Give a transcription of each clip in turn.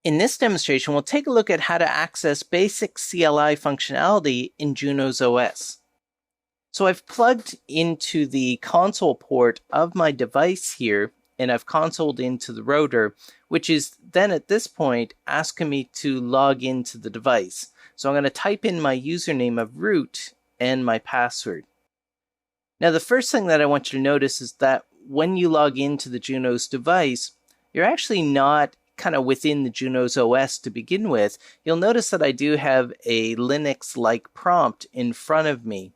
In this demonstration, we'll take a look at how to access basic CLI functionality in Juno's OS. So I've plugged into the console port of my device here, and I've consoled into the router, which is then at this point asking me to log into the device. So I'm going to type in my username of root and my password. Now, the first thing that I want you to notice is that when you log into the Juno's device, you're actually not kind of within the Juno's OS to begin with. You'll notice that I do have a Linux-like prompt in front of me.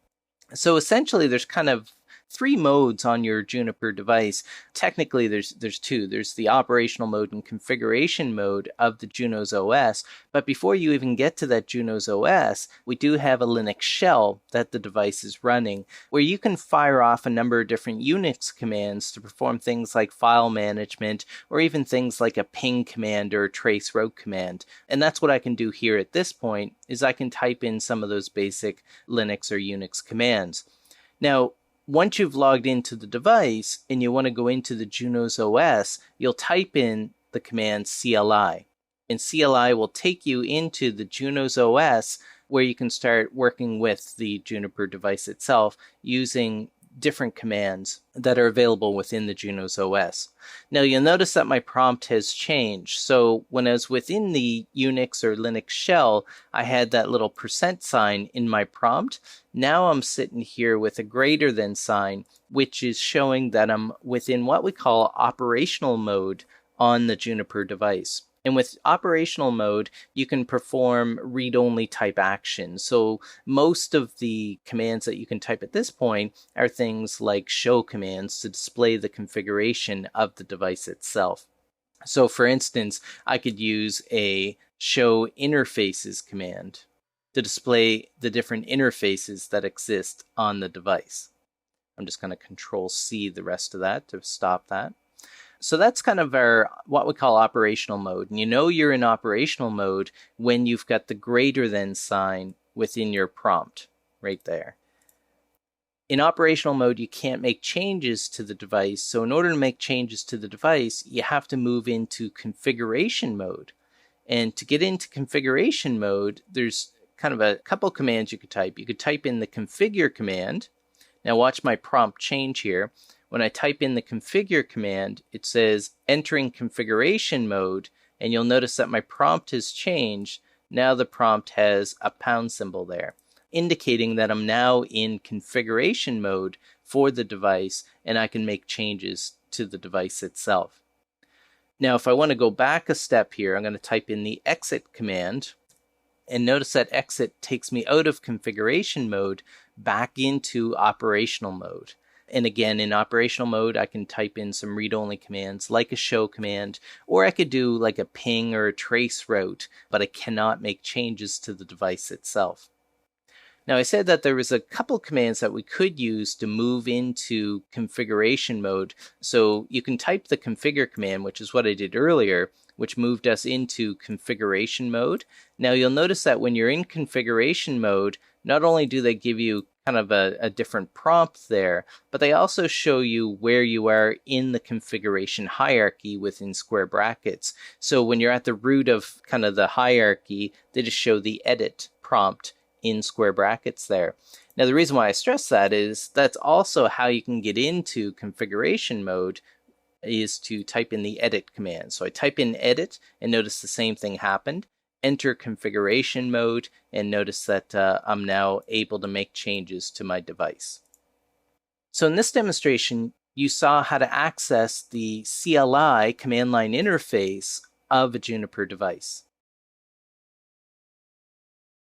So essentially, there's kind of three modes on your Juniper device. Technically, there's two. There's the operational mode and configuration mode of the Juno's OS. But before you even get to that Juno's OS, we do have a Linux shell that the device is running, where you can fire off a number of different Unix commands to perform things like file management, or even things like a ping command or a trace route command. And that's what I can do here at this point, is I can type in some of those basic Linux or Unix commands. Now, once you've logged into the device and you want to go into the Juno's OS, you'll type in the command CLI. And CLI will take you into the Juno's OS, where you can start working with the Juniper device itself using different commands that are available within the Juno's OS. Now, you'll notice that my prompt has changed. So when I was within the Unix or Linux shell, I had that little % sign in my prompt. Now I'm sitting here with a greater than sign, which is showing that I'm within what we call operational mode on the Juniper device. And with operational mode, you can perform read-only type actions. So most of the commands that you can type at this point are things like show commands to display the configuration of the device itself. So for instance, I could use a show interfaces command to display the different interfaces that exist on the device. I'm just going to Control-C the rest of that to stop that. So that's kind of our what we call operational mode. And you know you're in operational mode when you've got the greater than sign within your prompt right there. In operational mode, you can't make changes to the device. So in order to make changes to the device, you have to move into configuration mode. And to get into configuration mode, there's kind of a couple commands you could type. You could type in the configure command. Now watch my prompt change here. When I type in the configure command, it says entering configuration mode, and you'll notice that my prompt has changed. Now the prompt has a pound symbol there, indicating that I'm now in configuration mode for the device, and I can make changes to the device itself. Now, if I want to go back a step here, I'm going to type in the exit command, and notice that exit takes me out of configuration mode back into operational mode. And again, in operational mode, I can type in some read-only commands like a show command, or I could do like a ping or a trace route, but I cannot make changes to the device itself. Now, I said that there was a couple commands that we could use to move into configuration mode. So you can type the configure command, which is what I did earlier, which moved us into configuration mode. Now, you'll notice that when you're in configuration mode, not only do they give you kind of a different prompt there, but they also show you where you are in the configuration hierarchy within square brackets. So when you're at the root of kind of the hierarchy, they just show the edit prompt in square brackets there. Now, the reason why I stress that is that's also how you can get into configuration mode, is to type in the edit command. So I type in edit and notice the same thing happened. Enter configuration mode, and notice that I'm now able to make changes to my device. So in this demonstration, you saw how to access the CLI command line interface of a Juniper device.